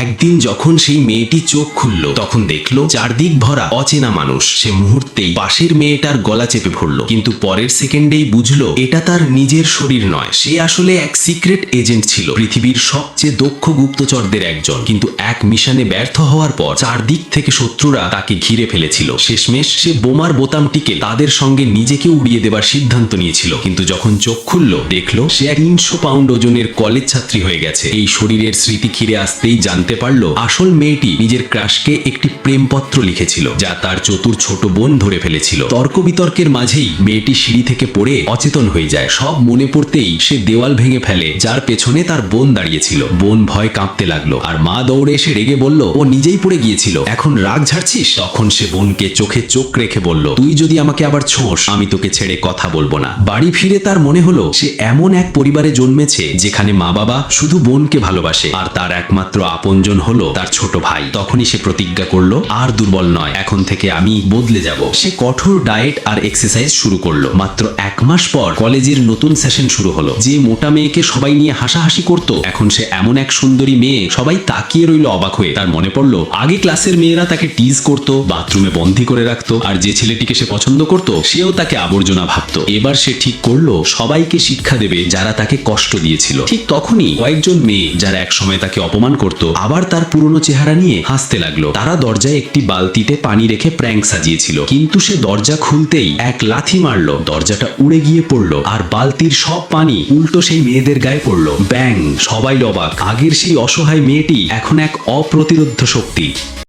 একদিন যখন সেই মেয়েটি চোখ খুলল তখন দেখলো চারদিক ভরা অচেনা মানুষ। সে মুহূর্তেই পাশের মেয়েটার গলা চেপে ধরল, কিন্তু পরের সেকেন্ডেই বুঝলো এটা তার নিজের শরীর নয়, সে আসলে এক সিক্রেট এজেন্ট ছিল, পৃথিবীর সবচেয়ে দক্ষ গুপ্তচরদের একজন। কিন্তু এক মিশনে ব্যর্থ হওয়ার পর চারদিক থেকে শত্রুরা তাকে ঘিরে ফেলেছিল। শেষমেশ সে বোমার বোতামটিকে তাদের সঙ্গে নিজেকে উড়িয়ে দেবার সিদ্ধান্ত নিয়েছিল। কিন্তু যখন চোখ খুলল দেখলো সে 300 পাউন্ড ওজনের কলেজ ছাত্রী হয়ে গেছে। এই শরীরের স্মৃতি ফিরে আসতেই জানতে পারলো আসল মেয়েটি নিজের ক্রাশকে একটি প্রেমপত্র লিখেছিল, যা তার চতুর ছোট বোন ধরে ফেলেছিল। তর্ক বিতর্কের মাঝেই মেয়েটি সিঁড়ি থেকে পড়ে অচেতন হয়ে যায়। সব মনে পড়তেই সে দেওয়াল ভেঙে ফেলে, যার পেছনে তার বোন দাঁড়িয়েছিল। বোন ভয় কাঁপতে লাগলো, আর মা দৌড়ে এসে রেগে বলল ও নিজেই পড়ে গিয়েছিল, এখন রাগ ঝাড়ছিস? তখন সে বোনকে চোখে চোখ রেখে বলল, তুই যদি আমাকে আবার ছোঁস আমি তোকে ছেড়ে কথা বলবো না। বাড়ি ফিরে তার মনে হলো সে এমন এক পরিবারে জন্মেছে যেখানে মা বাবা শুধু বোনকে ভালোবাসে, আর তার একমাত্র আপনজন হলো তার ছোট ভাই। তখনই সে প্রতিজ্ঞা করলো আর দুর্বল নয়, এখন থেকে আমি বদলে যাব। সে কঠোর ডায়েট আর এক্সারসাইজ শুরু করলো। মাত্র 1 মাস পর কলেজের নতুন সেশন শুরু হলো। যে মোটা মেয়েকে সবাই নিয়ে হাসাহাসি করত, এখন সে এমন এক সুন্দরী মেয়ে, সবাই তাকিয়ে রইল অবাক হয়ে। তার মনে পড়লো আগে ক্লাসের মেয়েরা তাকে টিজ করত, বাথরুমে বন্দী করে রাখতো, আর যে ছেলেটিকে সে পছন্দ করত সেও তাকে আবর্জনা ভাবতো। এবার সে ঠিক করলো সবাইকে শিক্ষা দেবে যারা তাকে কষ্ট দিয়েছিল। ঠিক তখনই কয়েকজন মেয়ে যারা একসময় তাকে অপমান করত আবার তার পুরনো চেহারা নিয়ে হাসতে লাগলো। তারা দরজায় একটি বালতিতে পানি রেখে প্র্যাঙ্ক সাজিয়েছিল, কিন্তু সে দরজা খুলতেই এক লাথি মারলো, দরজাটা উড়ে গিয়ে পড়লো, আর বালতির সব পানি উল্টো সেই মেয়েদের গায়ে পড়লো। ব্যাং! সবাই অবাক। আগের সেই অসহায় মেয়েটি এখন এক অপ্রতিরোধ্য শক্তি।